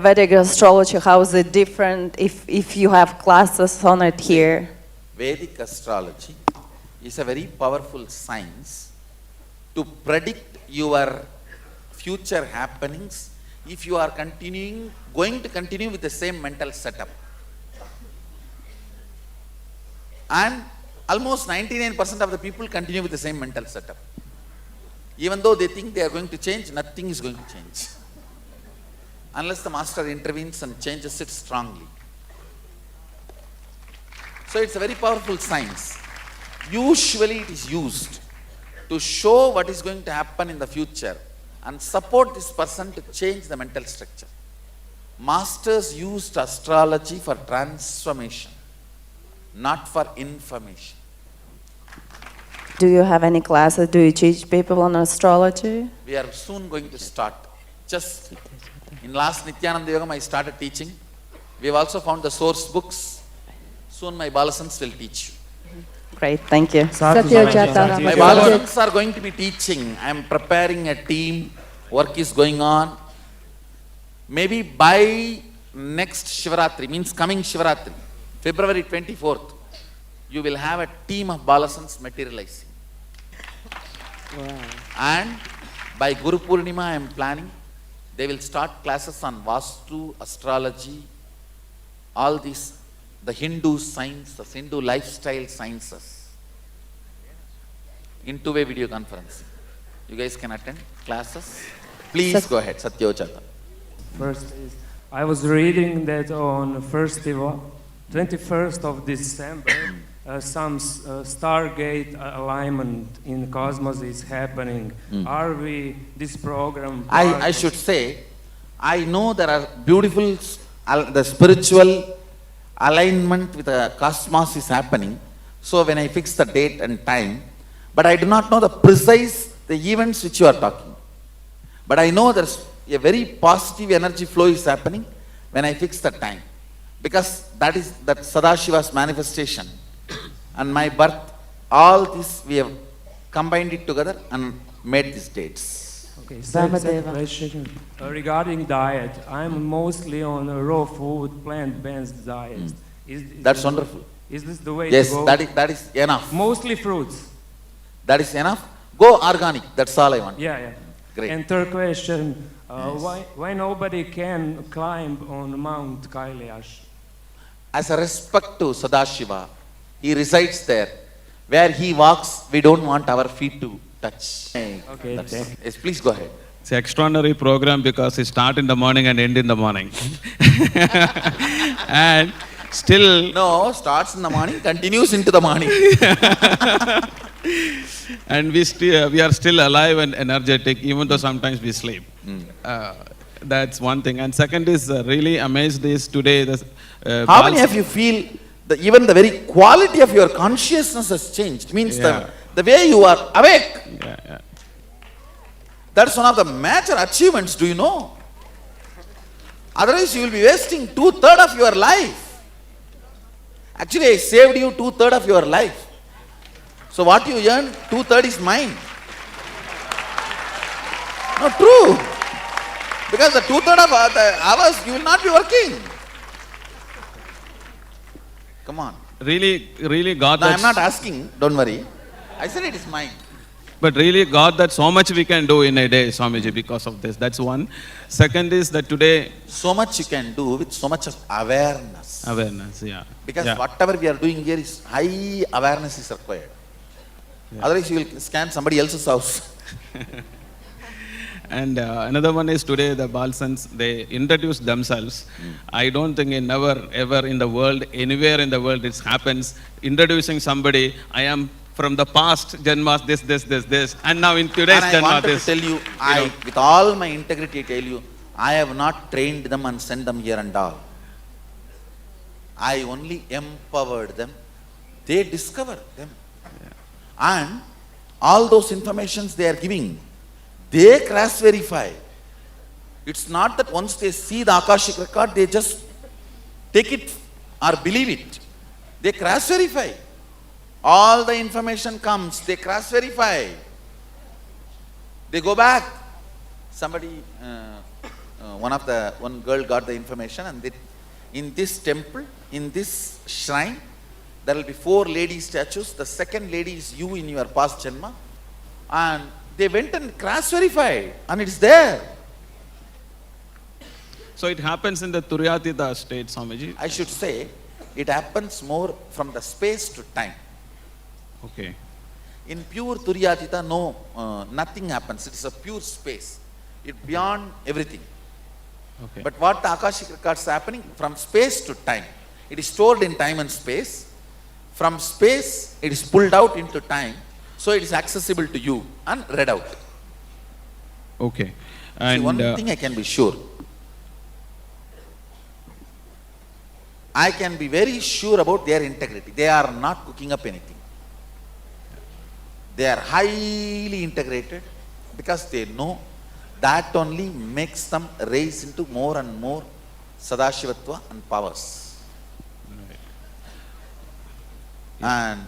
Vedic astrology, how is it different if you have classes on it here? Vedic astrology is a very powerful science to predict your future happenings if you are going to continue with the same mental setup. And almost 99% of the people continue with the same mental setup. Even though they think they are going to change, nothing is going to change. Unless the master intervenes and changes it strongly. So it's a very powerful science. Usually it is used to show what is going to happen in the future and support this person to change the mental structure. Masters used astrology for transformation, not for information. Do you have any classes? Do you teach people on astrology? We are soon going to start. Just in last Nityananda Yogam I started teaching. We have also found the source books. Soon my Balasans will teach you. Great, thank you. Satyajata. My Balasans are going to be teaching. I am preparing a team. Work is going on. Maybe by next Shivaratri, means coming Shivaratri, February 24th, you will have a team of Balasans materializing. Wow. And by Guru Purnima I am planning, they will start classes on Vastu, astrology, all these, the Hindu science, the Hindu lifestyle sciences, in two-way video conferencing. You guys can attend classes. Please go ahead, Satyojata. First is, I was reading that on 21st of December, some Stargate alignment in cosmos is happening. Are we, this program? I should say, I know there are beautiful, the spiritual alignment with the cosmos is happening. So when I fix the date and time, but I do not know the precise, the events which you are talking. But I know there's a very positive energy flow is happening when I fix the time. Because that is that Sadashiva's manifestation and my birth, all this we have combined it together and made these dates. Okay, second question. Regarding diet, I'm mostly on a raw food, plant-based diet. That's wonderful. Is this the way Yes, to go? that is enough. Mostly fruits. That is enough. Go organic. That's all I want. Yeah. Great. And third question, why nobody can climb on Mount Kailash? As a respect to Sadashiva, he resides there. Where he walks, we don't want our feet to touch. Okay, Yes, please go ahead. It's an extraordinary program because it starts in the morning and ends in the morning. And still... No, starts in the morning, continues into the morning. And we are still alive and energetic, even though sometimes we sleep. That's one thing. And second is really amazed is today. How many of you feel that even the very quality of your consciousness has changed? Means the way you are awake. Yeah. That's one of the major achievements, do you know? Otherwise you will be wasting 2/3 of your life. Actually I saved you 2/3 of your life. So what you earn, 2/3 is mine. No, true. Because the 2/3 of the hours you will not be working. Come on. Really God. No, I'm not asking, don't worry. I said it is mine. But really God that so much we can do in a day, Swamiji, because of this. That's one. Second is that today... So much you can do with so much of awareness. Awareness, yeah. Because whatever we are doing here is high awareness is required. Otherwise you will scan somebody else's house. And another one is today the Balsans, they introduce themselves. I don't think never ever in the world, anywhere in the world it happens, introducing somebody, I am from the past Janmas, this, and now in today's and Janma, I wanted this. to tell you, with all my integrity tell you, I have not trained them and sent them here and all. I only empowered them. They discover them. And all those informations they are giving, they cross verify. It's not that once they see the Akashic record, they just take it or believe it. They cross verify. All the information comes, they cross verify. They go back. Somebody, one girl got the information, and in this temple, in this shrine, there will be 4 lady statues. The second lady is you in your past janma, and they went and cross verified, and it's there. So it happens in the Turyatita state, Swamiji. I should say, it happens more from the space to time. Okay. In pure Turyatita, no, nothing happens. It is a pure space. It beyond everything. Okay. But what the Akashic records is happening from space to time. It is stored in time and space. From space, it is pulled out into time. So it is accessible to you and read out. Okay. See, And one thing I can be sure. I can be very sure about their integrity. They are not cooking up anything. They are highly integrated because they know that only makes them raise into more and more Sadashivatva and powers. And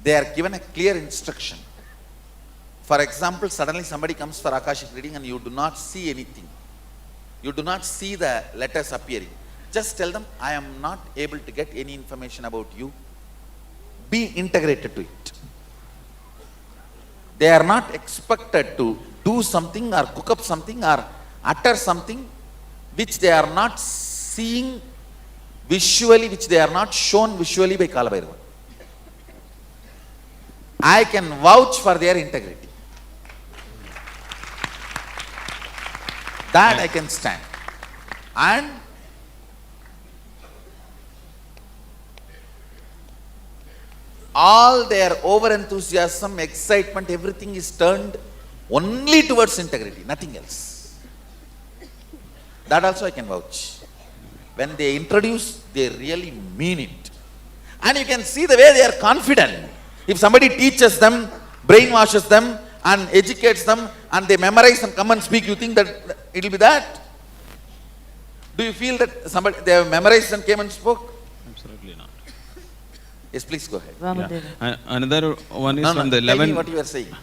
they are given a clear instruction. For example, suddenly somebody comes for Akashic reading and you do not see anything. You do not see the letters appearing. Just tell them, I am not able to get any information about you. Be integrated to it. They are not expected to do something or cook up something or utter something which they are not seeing visually, which they are not shown visually by Kalabhairava. I can vouch for their integrity. That I can stand. And all their over enthusiasm, excitement, everything is turned only towards integrity, nothing else. That also I can vouch. When they introduce, they really mean it. And you can see the way they are confident. If somebody teaches them, brainwashes them, and educates them, and they memorize and come and speak, you think that it will be that? Do you feel that somebody, they have memorized and came and spoke? absolutely not. Yes, please go ahead. Vamadeva. Another one is No, from the tell me 11. what you are saying.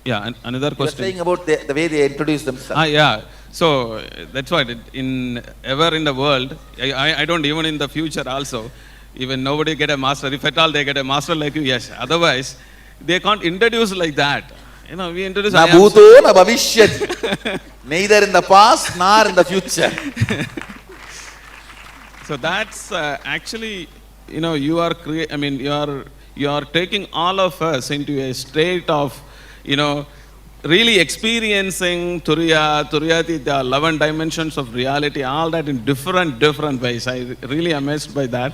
Yeah, another You are question. saying about the way they introduce themselves. Yeah. So that's why in the world, I don't even in the future also, even nobody get a master. If at all they get a master like you, yes. Otherwise, they can't introduce like that. You know, we introduce. Na I am bhuto na bhavishyati. Neither in the past nor in the future. So that's actually, you know, you are you are taking all of us into a state of, you know, really experiencing Turyatita, 11 dimensions of reality, all that in different ways. I really amazed by that.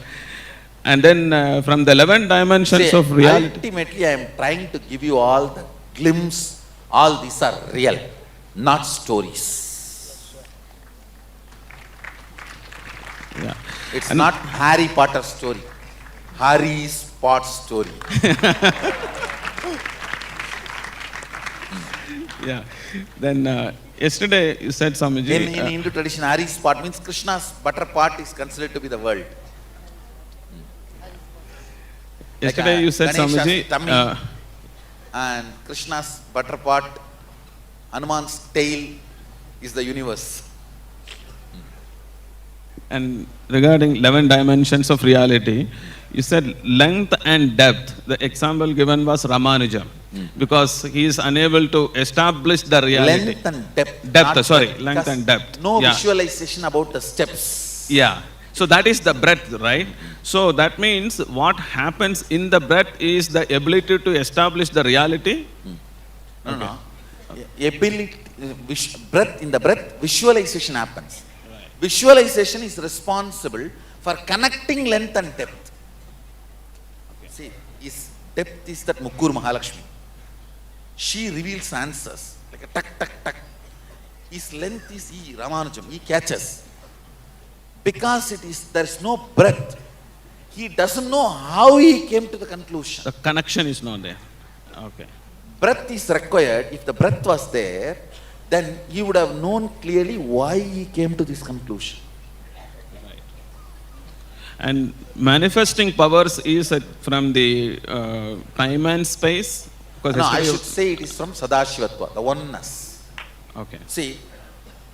And then from the 11 dimensions See, of reality. ultimately, I am trying to give you all the glimpse. All these are real, not stories. Yeah. It's And- not Harry Potter story. Harry's Pot story. Yeah. Then yesterday you said, Swamiji. In Hindu tradition, Harry's pot means Krishna's butter pot is considered to be the world. Yesterday like, you said, Ganesha's Swamiji. tummy. And Krishna's butter pot, Hanuman's tail is the universe. And regarding 11 dimensions of reality, you said length and depth. The example given was Ramanuja, because he is unable to establish the reality. Length and depth. Depth, not sorry, depth, length because and depth. No Yeah. visualization about the steps. Yeah. So that is the breadth, right? So that means what happens in the breadth is the ability to establish the reality. No. Ability, breath, in the breath, visualization happens. Visualization is responsible for connecting length and depth. See, depth is that Mukkur Mahalakshmi. She reveals answers like a tuck, tuck, tuck. His length is E, Ramanujam, he catches. Because there is no breadth, he doesn't know how he came to the conclusion. The connection is not there. Okay. Breath is required. If the breath was there, then he would have known clearly why he came to this conclusion. And manifesting powers is from the time and space. Because No, I yesterday should say it is from Sadashivatva, the oneness. Okay. See,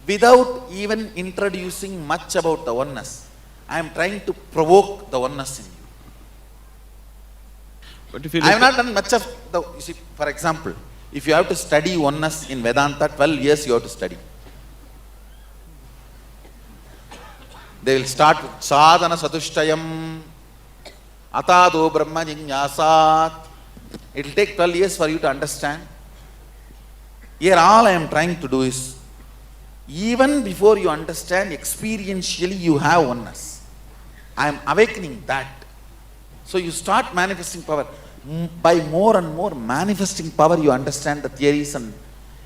without even introducing much about the oneness, I am trying to provoke the oneness in you. But if you I have look not done much of the, you see, for example, if you have to study oneness in Vedanta, 12 years you have to study. They will start with sadhana satushtayam, atado brahma jignasat. It will take 12 years for you to understand. Here all I am trying to do is, even before you understand, experientially you have oneness. I am awakening that. So you start manifesting power. By more and more manifesting power, you understand the theories and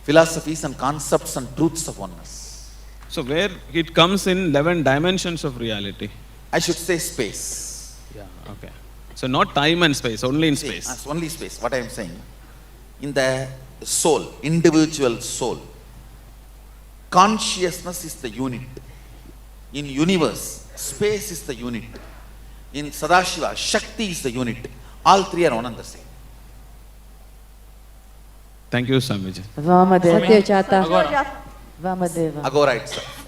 philosophies and concepts and truths of oneness. so where it comes in 11 dimensions of reality. I should say space. Yeah. Okay. So not time and space, only in See, space. that's only space. What I am saying, in the soul, individual soul, consciousness is the unit. In universe, space is the unit. In Sadashiva, Shakti is the unit. All three are one and the same. Thank you, Swamiji. Vamadeva. Satyajata. Vamadeva. Agora itself.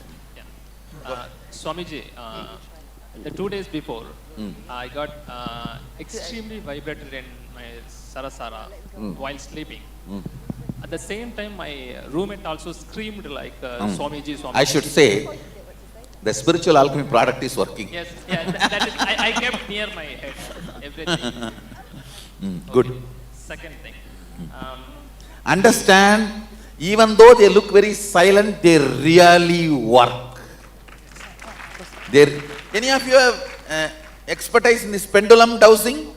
Swamiji, the 2 days before, I got extremely vibrated in my sarasara while sleeping. At the same time, my roommate also screamed like Swamiji, Swamiji. I should say, the spiritual alchemy product is working. Yes, yeah, that is, I kept near my head, everything. Good. Second thing, Understand, even though they look very silent, they really work. Any of you have expertise in this pendulum dowsing?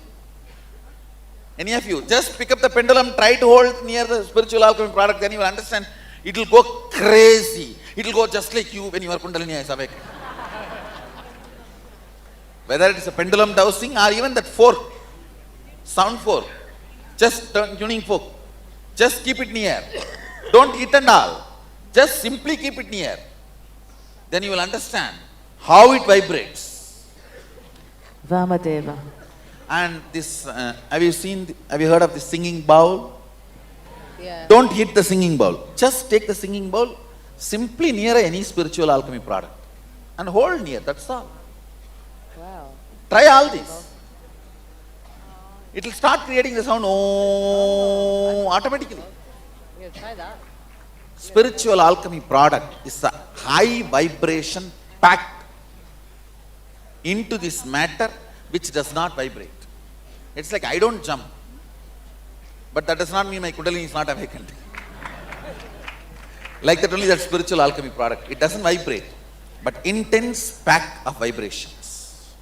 Any of you? Just pick up the pendulum, try to hold near the spiritual alchemy product, then you will understand. It will go crazy. It will go just like you when your Kundalini is awake. Whether it is a pendulum dowsing or even that fork, sound fork, just tuning fork, just keep it near. Don't eat and all. Just simply keep it near. Then you will understand how it vibrates. Vamadeva. And this, have you heard of the singing bowl? Yeah. Don't hit the singing bowl. Just take the singing bowl simply near any spiritual alchemy product and hold near, that's all. Wow. Try all this. It will start creating the sound automatically. I'm going to try that. Spiritual alchemy product is a high vibration packed into this matter which does not vibrate. It's like I don't jump, but that does not mean my Kundalini is not awakened. Like that only that spiritual alchemy product. It doesn't vibrate, but intense pack of vibrations.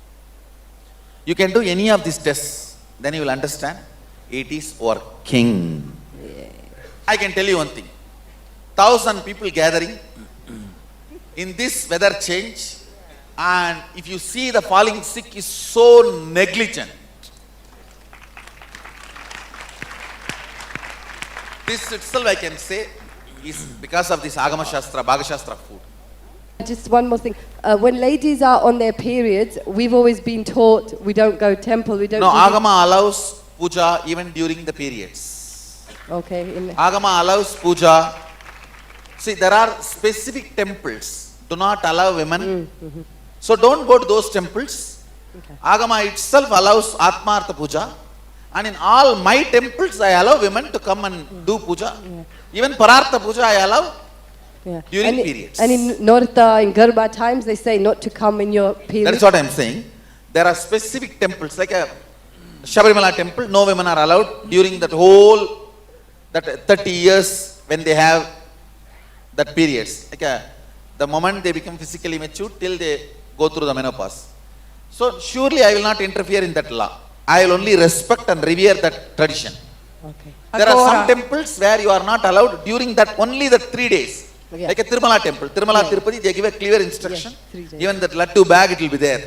You can do any of these tests, then you will understand it is working. I can tell you one thing. 1,000 people gathering in this weather change, and if you see the falling sick is so negligent. This itself I can say is because of this Agama Shastra, Bhaga Shastra food. Just one more thing. When ladies are on their periods, we've always been taught we don't go temple, we don't No, do Agama allows puja even during the periods. Okay. Agama allows puja. See, there are specific temples do not allow women. So don't go to those temples. Okay. Agama itself allows Atmartha puja. And in all my temples, I allow women to come and do puja. Even Parartha puja I allow Yeah. during and, periods. And in Northa, in Garba times, they say not to come in your period. That is what I am saying. There are specific temples, like a Shabarimala temple, no women are allowed during that whole, that 30 years when they have that periods. Like the moment they become physically mature till they go through the menopause. So surely I will not interfere in that law. I will only respect and revere that tradition. Okay. There are some temples where you are not allowed during that only the 3 days. Yeah. Like a Tirumala temple. Tirumala Yeah. Tirupati, they give a clear instruction. Yes, 3 days. Even that laddu bag, it will be there.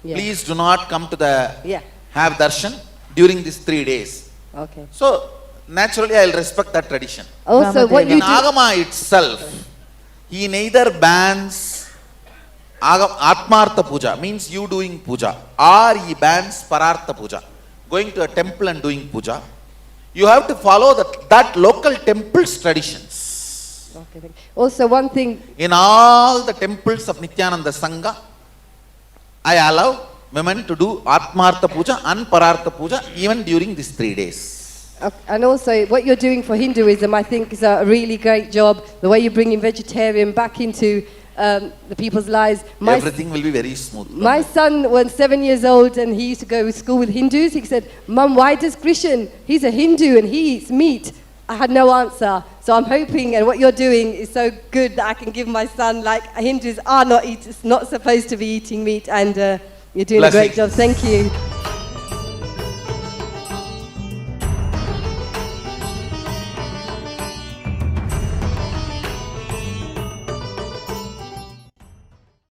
Yeah. Please do not come to the Yeah. have darshan during these 3 days. Okay. So naturally I will respect that tradition. Also, what In you do. Agama itself, he neither bans Atmartha puja, means you doing puja, or he bans Parartha puja, going to a temple and doing puja. You have to follow that local temple's traditions. Okay, thank you. Also, one thing, In all the temples of Nityananda Sangha, I allow women to do Atmartha Puja and Parartha Puja even during these 3 days. and also what you're doing for Hinduism, I think is a really great job. The way you're bringing vegetarian back into the people's lives. Everything will be very smooth. My son was 7 years old and he used to go to school with Hindus. He said, Mum, why does Krishan, he's a Hindu and he eats meat? I had no answer. So I'm hoping, and what you're doing is so good that I can give my son, like, Hindus are not supposed to be eating meat, and you're doing a great Blessings. job. Thank you.